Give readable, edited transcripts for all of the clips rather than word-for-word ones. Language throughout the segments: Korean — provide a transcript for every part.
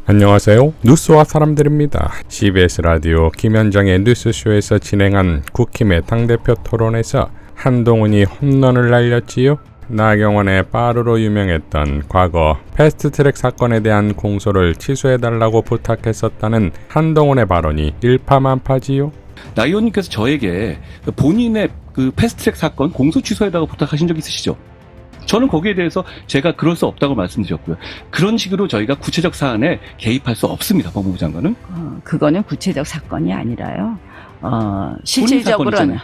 안녕하세요. 뉴스와 사람들입니다. CBS 라디오 김현정의 뉴스쇼에서 진행한 국힘의 당대표 토론에서 한동훈이 홈런을 날렸지요. 나경원의 빠르로 유명했던 과거 패스트트랙 사건에 대한 공소를 취소해달라고 부탁했었다는 한동훈의 발언이 일파만파지요. 나 의원님께서 저에게 본인의 그 패스트트랙 사건 공소 취소해달라고 부탁하신 적 있으시죠? 저는 거기에 대해서 제가 그럴 수 없다고 말씀드렸고요. 그런 식으로 저희가 구체적 사안에 개입할 수 없습니다. 법무부 장관은. 그거는 구체적 사건이 아니라요. 실질적으로는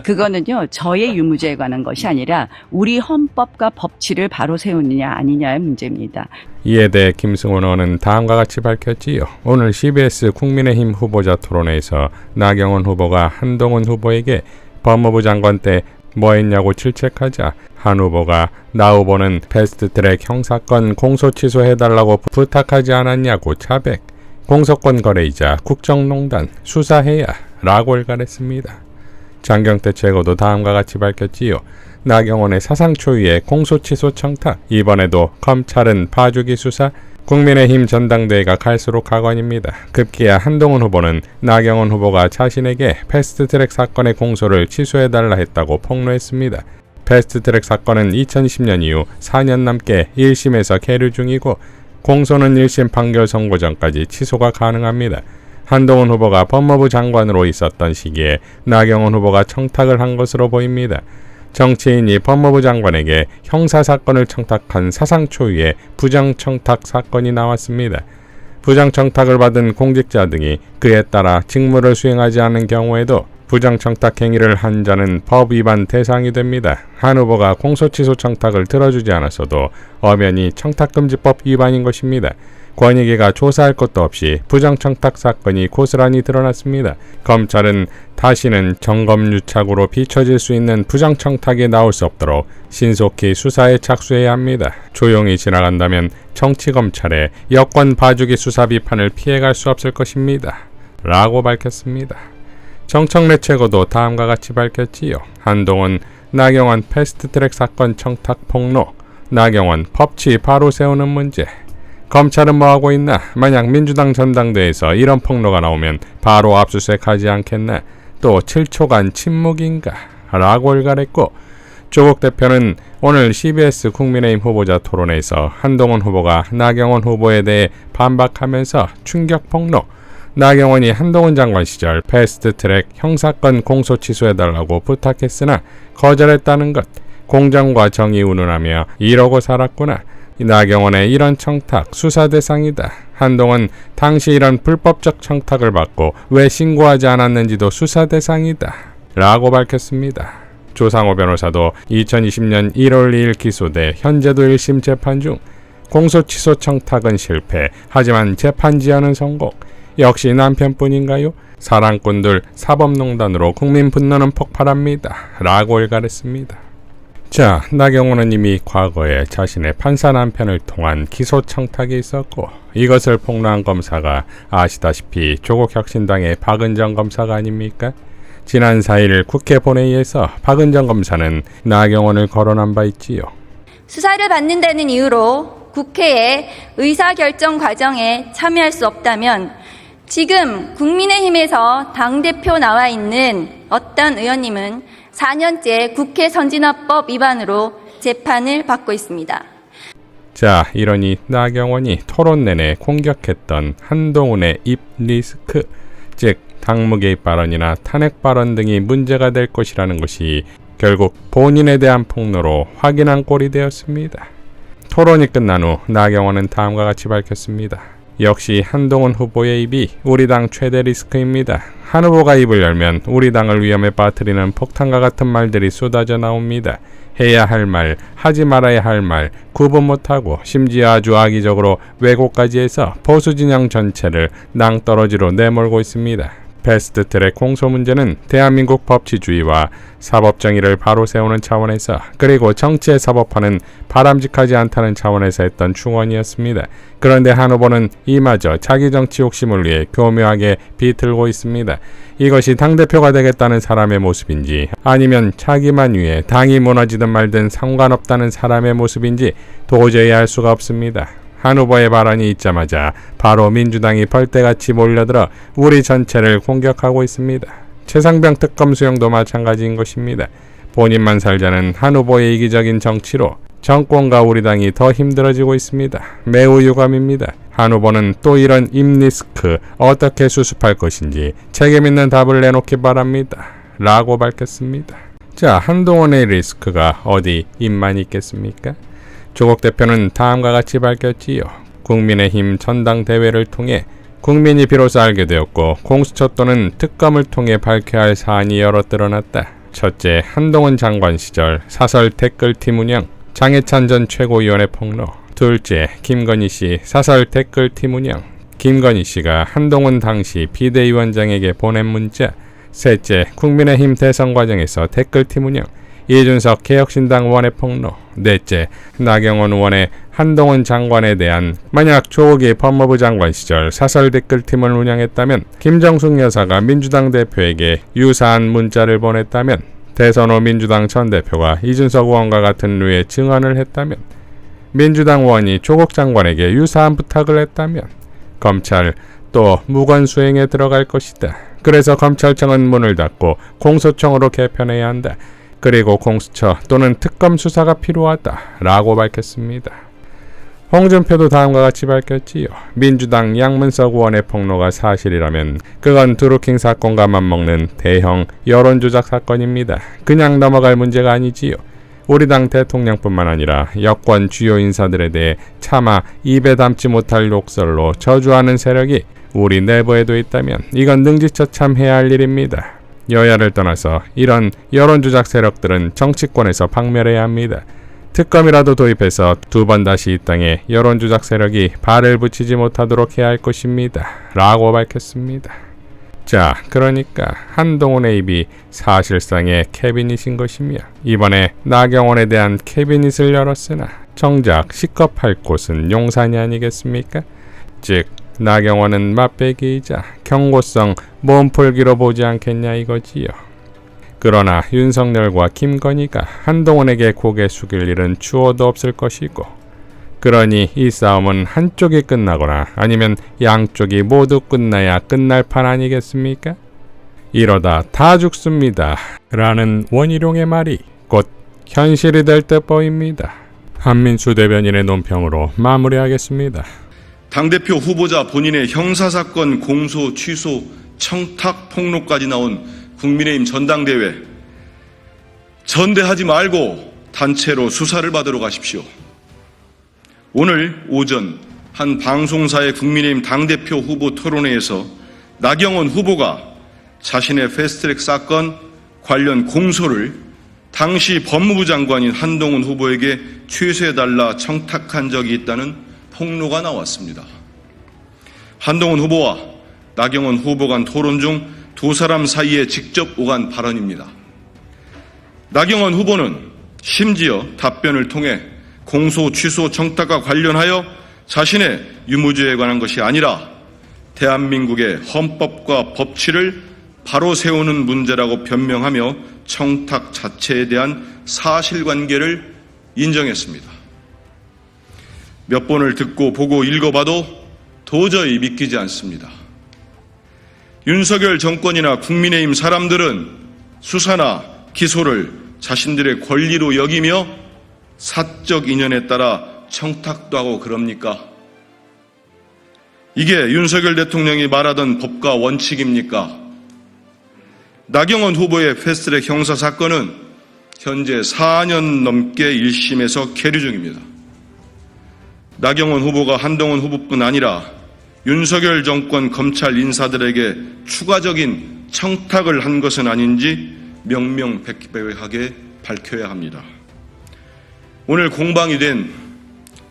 그거는요. 저의 유무죄에 관한 것이 아니라 우리 헌법과 법치를 바로 세우느냐 아니냐의 문제입니다. 이에 대해 김승훈 의원은 다음과 같이 밝혔지요. 오늘 CBS 국민의힘 후보자 토론회에서 나경원 후보가 한동훈 후보에게 법무부 장관 때 뭐 했냐고 질책하자 한 후보가 나 후보는 패스트트랙 형사건 공소 취소해달라고 부탁하지 않았냐고 자백, 공소권 거래이자 국정농단 수사해야 라고 일갈했습니다. 장경태 최고도 다음과 같이 밝혔지요. 나경원의 사상 초유의 공소 취소 청탁, 이번에도 검찰은 봐주기 수사, 국민의힘 전당대회가 갈수록 가관입니다. 급기야 한동훈 후보는 나경원 후보가 자신에게 패스트트랙 사건의 공소를 취소해달라 했다고 폭로했습니다. 패스트트랙 사건은 2020년 이후 4년 넘게 1심에서 계류 중이고 공소는 1심 판결 선고 전까지 취소가 가능합니다. 한동훈 후보가 법무부 장관으로 있었던 시기에 나경원 후보가 청탁을 한 것으로 보입니다. 정치인이 법무부 장관에게 형사사건을 청탁한 사상 초유의 부정청탁 사건이 나왔습니다. 부정청탁을 받은 공직자 등이 그에 따라 직무를 수행하지 않는 경우에도 부정청탁 행위를 한 자는 법 위반 대상이 됩니다. 한 후보가 공소취소 청탁을 들어주지 않았어도 엄연히 청탁금지법 위반인 것입니다. 권익위가 조사할 것도 없이 부정청탁 사건이 고스란히 드러났습니다. 검찰은 다시는 정검유착으로 비춰질 수 있는 부정청탁이 나올 수 없도록 신속히 수사에 착수해야 합니다. 조용히 지나간다면 정치검찰의 여권 봐주기 수사 비판을 피해갈 수 없을 것입니다. 라고 밝혔습니다. 정청래 최고도 다음과 같이 밝혔지요. 한동훈, 나경원 패스트트랙 사건 청탁 폭로, 나경원 법치 바로 세우는 문제. 검찰은 뭐하고 있나? 만약 민주당 전당대회에서 이런 폭로가 나오면 바로 압수수색하지 않겠나? 또 7초간 침묵인가? 라고 일갈했고, 조국 대표는 오늘 CBS 국민의힘 후보자 토론회에서 한동훈 후보가 나경원 후보에 대해 반박하면서 충격 폭로, 나경원이 한동훈 장관 시절 패스트트랙 형사건 공소 취소해달라고 부탁했으나 거절했다는 것, 공정과 정의 운운하며 이러고 살았구나. 나경원의 이런 청탁 수사 대상이다. 한동훈 당시 이런 불법적 청탁을 받고 왜 신고하지 않았는지도 수사 대상이다. 라고 밝혔습니다. 조상호 변호사도 2020년 1월 2일 기소돼 현재도 1심 재판 중. 공소 취소 청탁은 실패. 하지만 재판 지연은 성공. 역시 남편뿐인가요? 사랑꾼들 사법농단으로 국민 분노는 폭발합니다. 라고 일갈했습니다. 자, 나경원은 이미 과거에 자신의 판사 남편을 통한 기소 청탁이 있었고 이것을 폭로한 검사가 아시다시피 조국혁신당의 박은정 검사가 아닙니까? 지난 4일 국회 본회의에서 박은정 검사는 나경원을 거론한 바 있지요. 수사를 받는다는 이유로 국회의 의사결정 과정에 참여할 수 없다면 지금 국민의힘에서 당대표 나와 있는 어떤 의원님은 4년째 국회 선진화법 위반으로 재판을 받고 있습니다. 자, 이러니 나경원이 토론 내내 공격했던 한동훈의 입 리스크, 즉 당무 개입 발언이나 탄핵 발언 등이 문제가 될 것이라는 것이 결국 본인에 대한 폭로로 확인한 꼴이 되었습니다. 토론이 끝난 후 나경원은 다음과 같이 밝혔습니다. 역시 한동훈 후보의 입이 우리 당 최대 리스크입니다. 한 후보가 입을 열면 우리 당을 위험에 빠뜨리는 폭탄과 같은 말들이 쏟아져 나옵니다. 해야 할 말, 하지 말아야 할 말 구분 못하고 심지어 아주 악의적으로 왜곡까지 해서 보수 진영 전체를 낭떠러지로 내몰고 있습니다. 패스트트랙 공소 문제는 대한민국 법치주의와 사법정의를 바로 세우는 차원에서 그리고 정치의 사법화는 바람직하지 않다는 차원에서 했던 충언이었습니다. 그런데 한 후보는 이마저 자기 정치 욕심을 위해 교묘하게 비틀고 있습니다. 이것이 당대표가 되겠다는 사람의 모습인지 아니면 자기만 위해 당이 무너지든 말든 상관없다는 사람의 모습인지 도저히 알 수가 없습니다. 한 후보의 발언이 있자마자 바로 민주당이 벌떼같이 몰려들어 우리 전체를 공격하고 있습니다. 최상병 특검 수용도 마찬가지인 것입니다. 본인만 살자는 한 후보의 이기적인 정치로 정권과 우리 당이 더 힘들어지고 있습니다. 매우 유감입니다. 한 후보는 또 이런 입리스크 어떻게 수습할 것인지 책임있는 답을 내놓기 바랍니다. 라고 밝혔습니다. 자, 한동훈의 리스크가 어디 입만 있겠습니까? 조국 대표는 다음과 같이 밝혔지요. 국민의힘 전당대회를 통해 국민이 비로소 알게 되었고 공수처 또는 특검을 통해 밝혀야 할 사안이 여러 드러났다. 첫째, 한동훈 장관 시절 사설 댓글팀 운영, 장해찬 전 최고위원의 폭로. 둘째, 김건희 씨 사설 댓글팀 운영, 김건희 씨가 한동훈 당시 비대위원장에게 보낸 문자. 셋째, 국민의힘 대선 과정에서 댓글팀 운영, 이준석 개혁신당 의원의 폭로. 넷째, 나경원 의원의 한동훈 장관에 대한 만약 조국이 법무부 장관 시절 사설 댓글팀을 운영했다면, 김정숙 여사가 민주당 대표에게 유사한 문자를 보냈다면, 대선 후 민주당 전 대표가 이준석 의원과 같은 류의 증언을 했다면, 민주당 의원이 조국 장관에게 유사한 부탁을 했다면 검찰 또 무건수행에 들어갈 것이다. 그래서 검찰청은 문을 닫고 공소청으로 개편해야 한다. 그리고 공수처 또는 특검 수사가 필요하다. 라고 밝혔습니다. 홍준표도 다음과 같이 밝혔지요. 민주당 양문석 의원의 폭로가 사실이라면 그건 드루킹 사건과 맞먹는 대형 여론조작 사건입니다. 그냥 넘어갈 문제가 아니지요. 우리 당 대통령뿐만 아니라 여권 주요 인사들에 대해 차마 입에 담지 못할 욕설로 저주하는 세력이 우리 내부에도 있다면 이건 능지처참해야 할 일입니다. 여야를 떠나서 이런 여론조작 세력들은 정치권에서 박멸해야 합니다. 특검이라도 도입해서 두 번 다시 이 땅에 여론조작 세력이 발을 붙이지 못하도록 해야 할 것입니다. 라고 밝혔습니다. 자, 그러니까 한동훈의 입이 사실상의 캐비닛인 것이며 이번에 나경원에 대한 캐비닛을 열었으나 정작 시겁할 곳은 용산이 아니겠습니까? 즉 나경원은 맛배기이자 경고성 몸풀기로 보지 않겠냐 이거지요. 그러나 윤석열과 김건희가 한동훈에게 고개 숙일 일은 추호도 없을 것이고, 그러니 이 싸움은 한쪽이 끝나거나 아니면 양쪽이 모두 끝나야 끝날 판 아니겠습니까? 이러다 다 죽습니다. 라는 원희룡의 말이 곧 현실이 될 듯 보입니다. 한민수 대변인의 논평으로 마무리하겠습니다. 당대표 후보자 본인의 형사사건 공소 취소 청탁 폭로까지 나온 국민의힘 전당대회, 전대하지 말고 단체로 수사를 받으러 가십시오. 오늘 오전 한 방송사의 국민의힘 당대표 후보 토론회에서 나경원 후보가 자신의 패스트트랙 사건 관련 공소를 당시 법무부 장관인 한동훈 후보에게 취소해달라 청탁한 적이 있다는 폭로가 나왔습니다. 한동훈 후보와 나경원 후보 간 토론 중 두 사람 사이에 직접 오간 발언입니다. 나경원 후보는 심지어 답변을 통해 공소 취소 청탁과 관련하여 자신의 유무죄에 관한 것이 아니라 대한민국의 헌법과 법치를 바로 세우는 문제라고 변명하며 청탁 자체에 대한 사실관계를 인정했습니다. 몇 번을 듣고 보고 읽어봐도 도저히 믿기지 않습니다. 윤석열 정권이나 국민의힘 사람들은 수사나 기소를 자신들의 권리로 여기며 사적 인연에 따라 청탁도 하고 그럽니까? 이게 윤석열 대통령이 말하던 법과 원칙입니까? 나경원 후보의 패스트트랙 형사 사건은 현재 4년 넘게 1심에서 계류 중입니다. 나경원 후보가 한동훈 후보뿐 아니라 윤석열 정권 검찰 인사들에게 추가적인 청탁을 한 것은 아닌지 명명백백하게 밝혀야 합니다. 오늘 공방이 된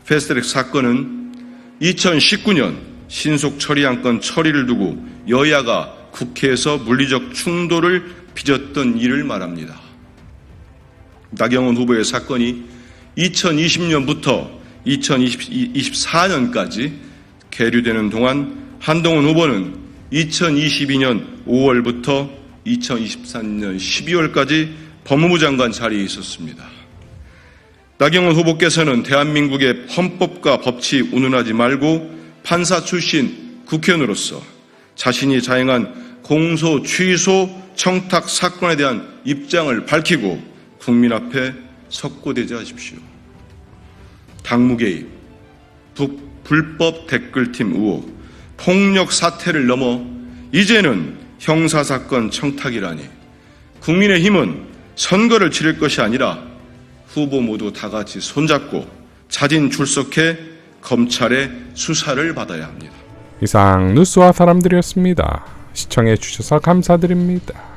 패스트트랙 사건은 2019년 신속 처리안건 처리를 두고 여야가 국회에서 물리적 충돌을 빚었던 일을 말합니다. 나경원 후보의 사건이 2020년부터 2024년까지 계류되는 동안 한동훈 후보는 2022년 5월부터 2023년 12월까지 법무부 장관 자리에 있었습니다. 나경원 후보께서는 대한민국의 헌법과 법치 운운하지 말고 판사 출신 국회의원으로서 자신이 자행한 공소, 취소, 청탁 사건에 대한 입장을 밝히고 국민 앞에 석고대죄하십시오. 당무 개입, 불법 댓글팀 의혹, 폭력 사태를 넘어 이제는 형사사건 청탁이라니 국민의힘은 선거를 치를 것이 아니라 후보 모두 다 같이 손잡고 자진 출석해 검찰의 수사를 받아야 합니다. 이상 뉴스와 사람들이었습니다. 시청해 주셔서 감사드립니다.